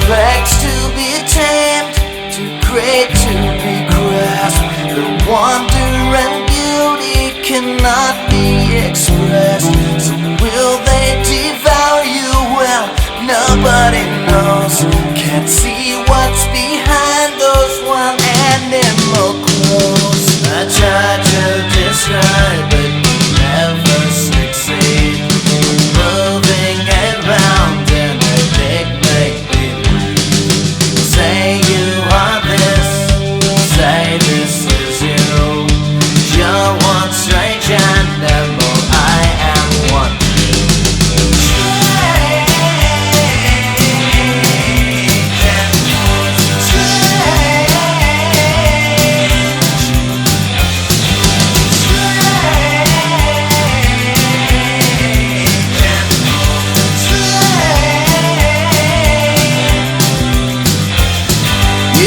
complex to be tamed, too great to be grasped. The wonder and beauty cannot be expressed. So will they devour you? Well, nobody knows. Can't see what's behind those wild animal clothes. I tried to describe but never succeed. Moving around in a big make-believe. Say you are this, say this is you. You're one strange animal, I am one too.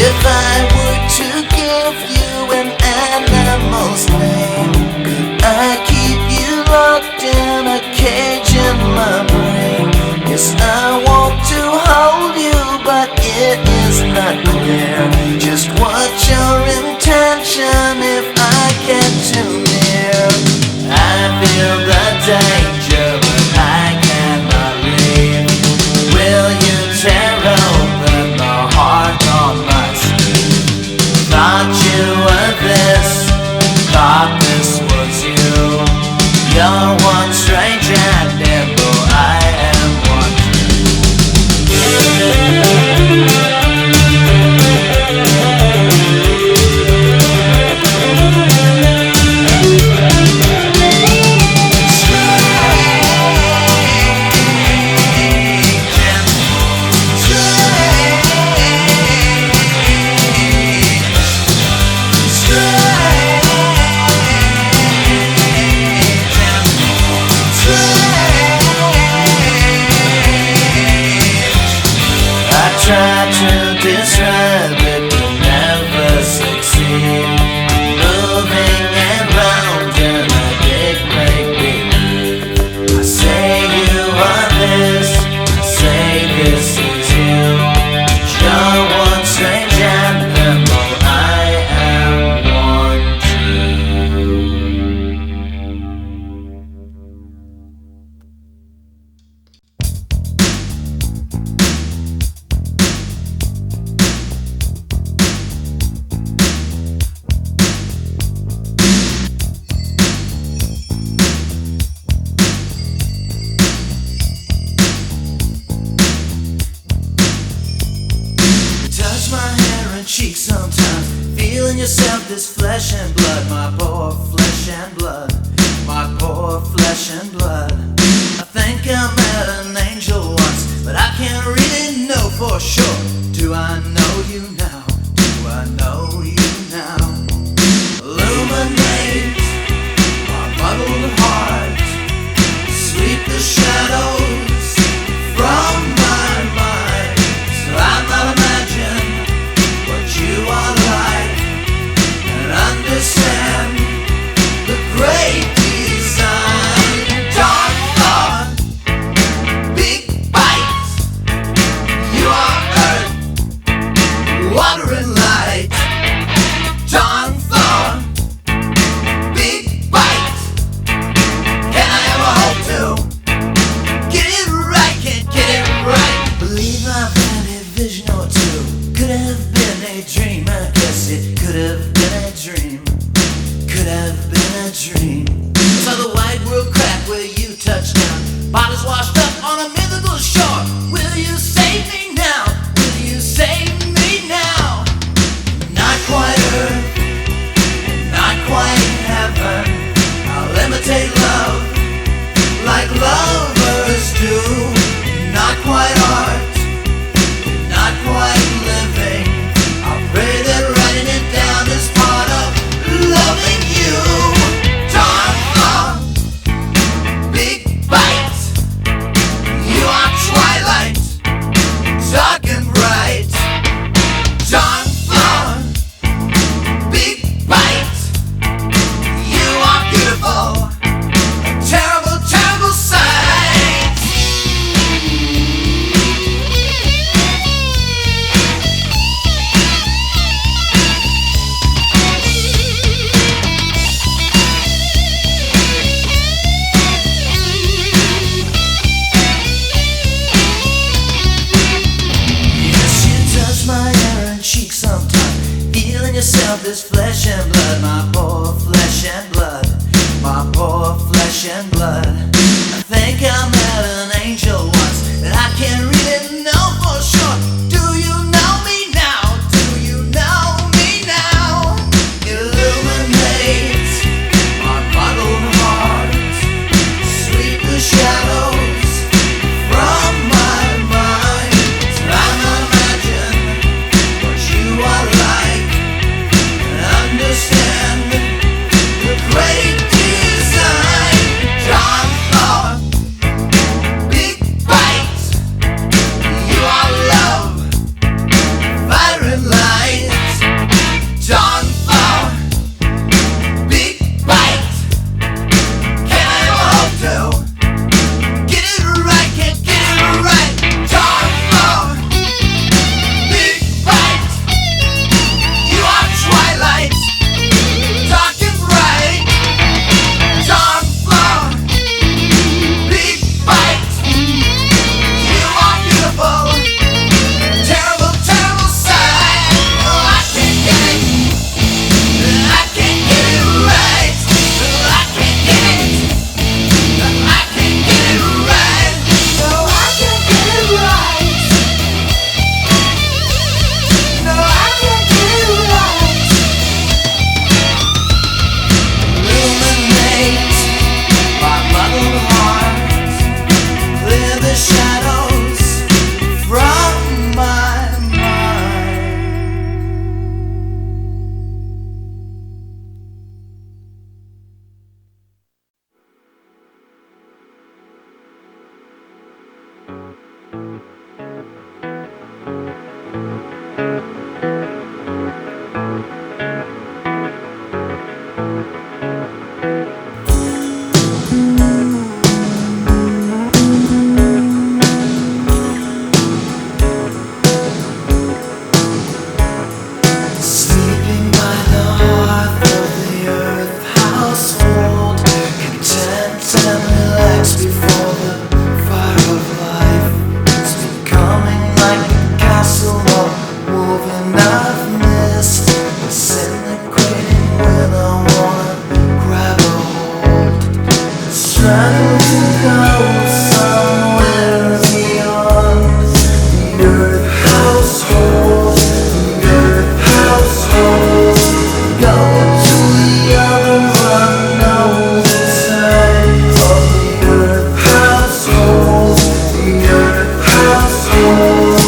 If I were to give you an animal's name, could I keep you locked in a cage in my brain? Yes, I want to hold you, but it is not clear just what's your intention if I get too near. I feel the danger, but I cannot leave. Will you tear open the heart on my sleeve? Thought you were this, thought this was you. You're one strange animal, I am one try to describe it but never succeed. Moving around in a big make-believe. I say you are this, I say this is you. You're one strange animal, I am one too. Cheek sometimes, feeling yourself this flesh and blood, my poor flesh and blood, my poor flesh and blood. I think I met an angel once, but I can't really know for sure. Do I know you now? Do I know you now? Illuminate my muddled heart, sweep the shadows from my mind, so I might imagine you are like and understand the great design. Dark thought, big bites. You are earth, water and light. Dark thought, big bites. Can I ever hope to get it right? Can't get it right. Believe I've had a vision or two. Could have been a dream, I guess it could have been a dream. Could have been a dream. Saw the wide world crack where you touched down. Bodies washed up on a mythical shore. Will you save me now? Will you save me now? Not quite earth, not quite heaven. I'll imitate love like lovers do. Not quite art, not quite living. I pray that this flesh and blood, my poor flesh and blood, my poor flesh and blood. I think I met an angel once, and I can't really know for sure. Do you know me now? Do you know me now? Illuminate my bottled heart, sweep the shadows from my mind. I'm imagine what you are like, and understand the great design. John Thor, big bite, you are love, fire and light. John Thor, big bite, can I ever hope to get it right? Can't get it right. John Thor, big bite, you are twilight, dark and bright. John Thor, big bite, you are beautiful, terrible, terrible sight. Oh, I can't get it, I can't get it right. Oh, I can't get it, I can't get it right. No, I can't get it right. No, I can't get it right. Illuminate my muddled heart, clear the shadows from my mind. Sleeping by the hearth of the earth household, content and relaxed before the fire of life. It's becoming like a castle or woven of mist, disintegrating when I wanna grab a hold. Trying to go somewhere beyond the earth household, the earth household. Go to the other unknown side of the earth household, the earth household.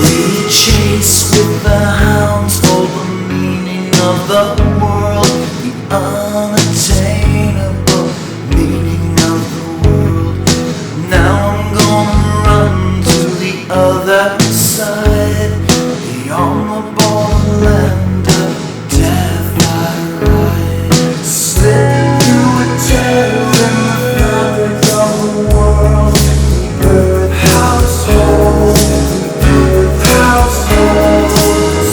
We chase with the hounds for the meaning of the world, the unattainable meaning of the world. Now I'm gonna run to the other side, beyond the borderland of death I ride. Slipping through a tear in the fabric of the world, the earth household, the earth household.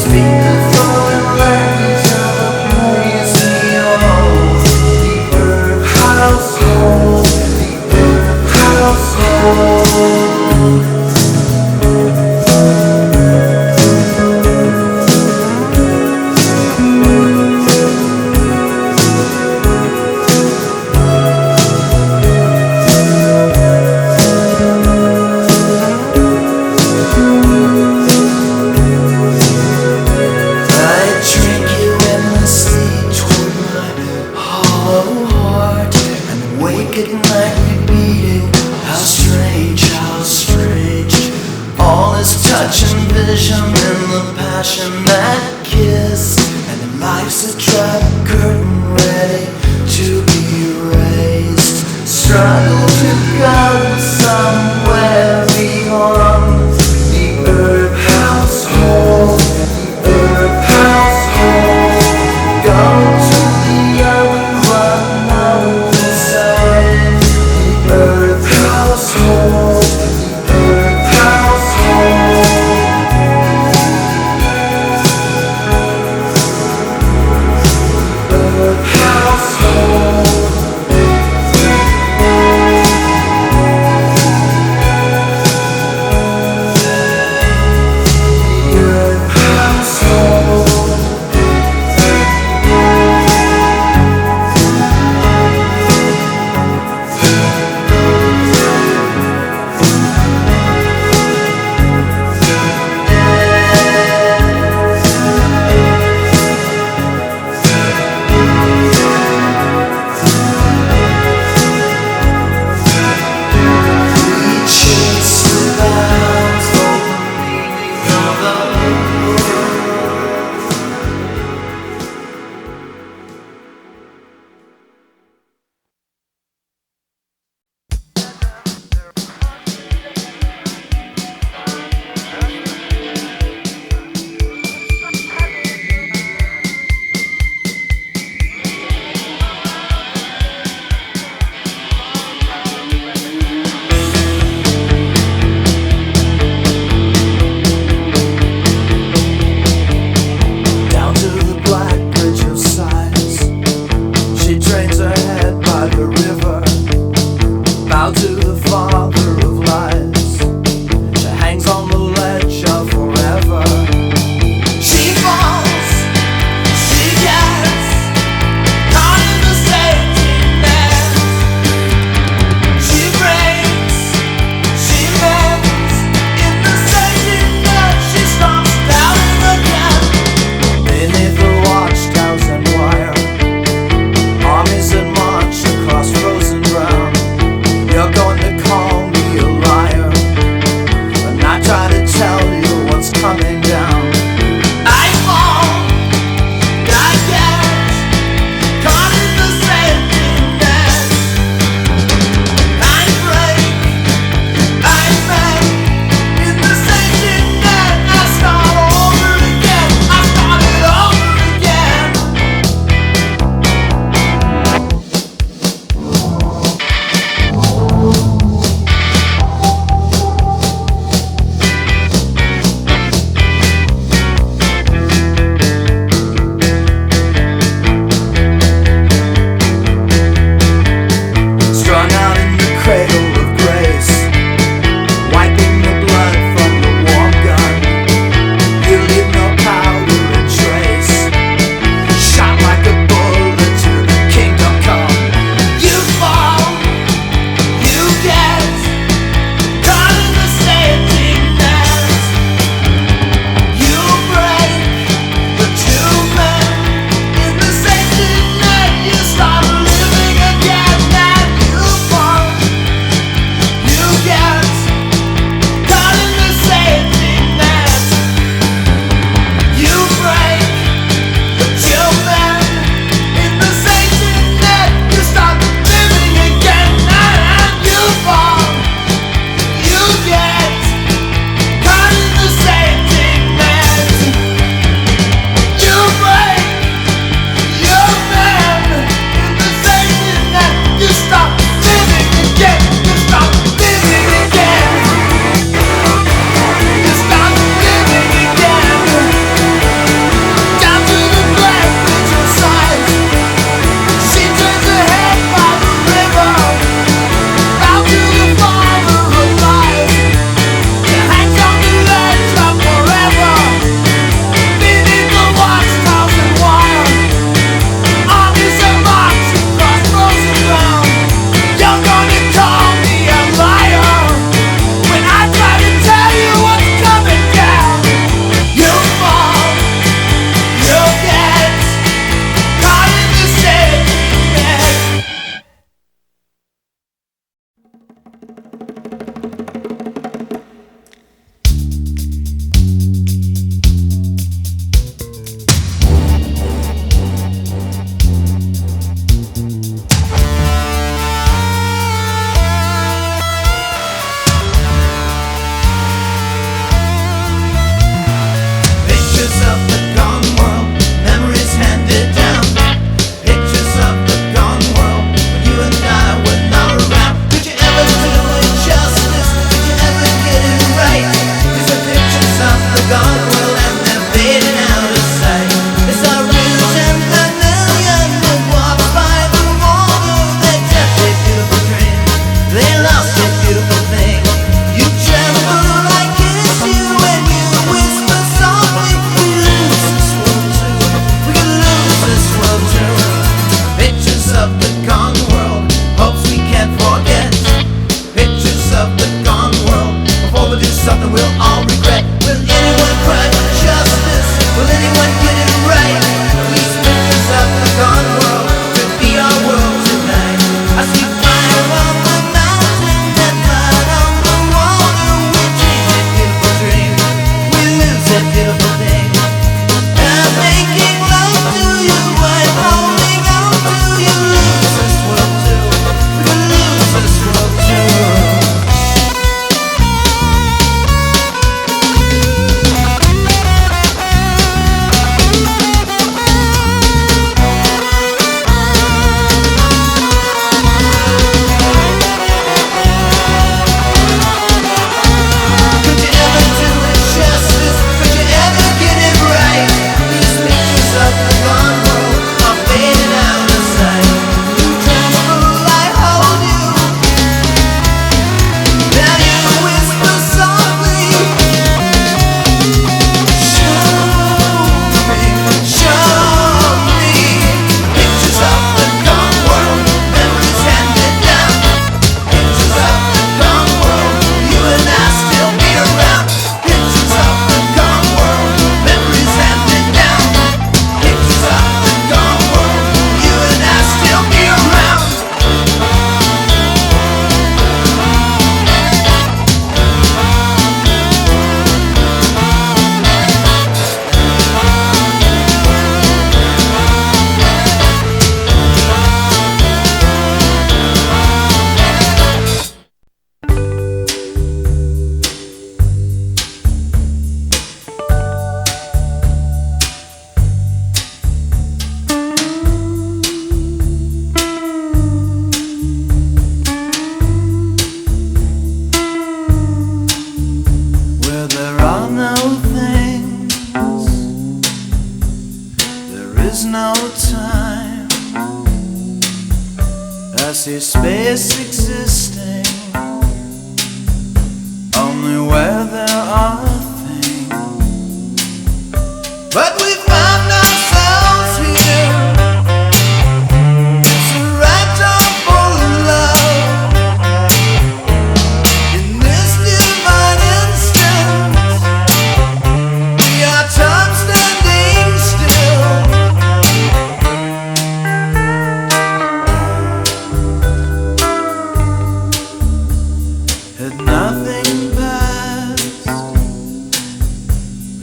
Speaking foreign language of the place beyond, the earth household, the earth household. I drink you endlessly toward my hollow heart, and wake at night repeating, how strange, how strange. All is touch and vision in the passion that kiss, and life's a drab curtain ready to be raised. Struggle to go somewhere beyond the earth household, the earth household. Go to the other unknown side, the earth household, the earth household. Earth space existing only where there are things. But we found ourselves here. It's a right of full love. In this divine instant, we are time standing still. Had nothing passed,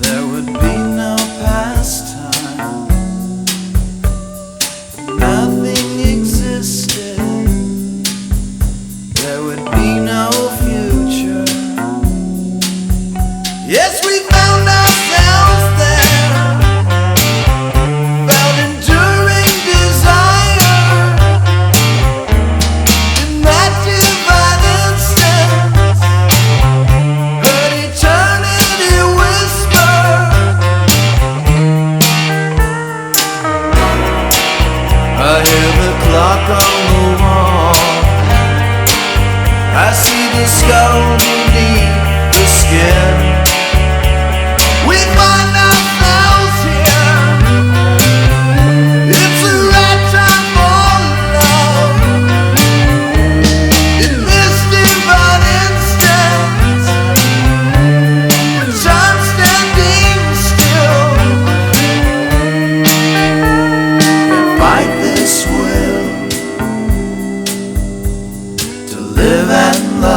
there would be no pastime. Nothing existed, there would be no future. Yes, we found ourselves there, felt enduring desire. In that divine instant, heard eternity whisper. I hear the clock on the wall, I see the skull beneath the skin. We find ourselves here. It's the right time for love. In this divine instant, time standing still. Can't fight this will to live and love.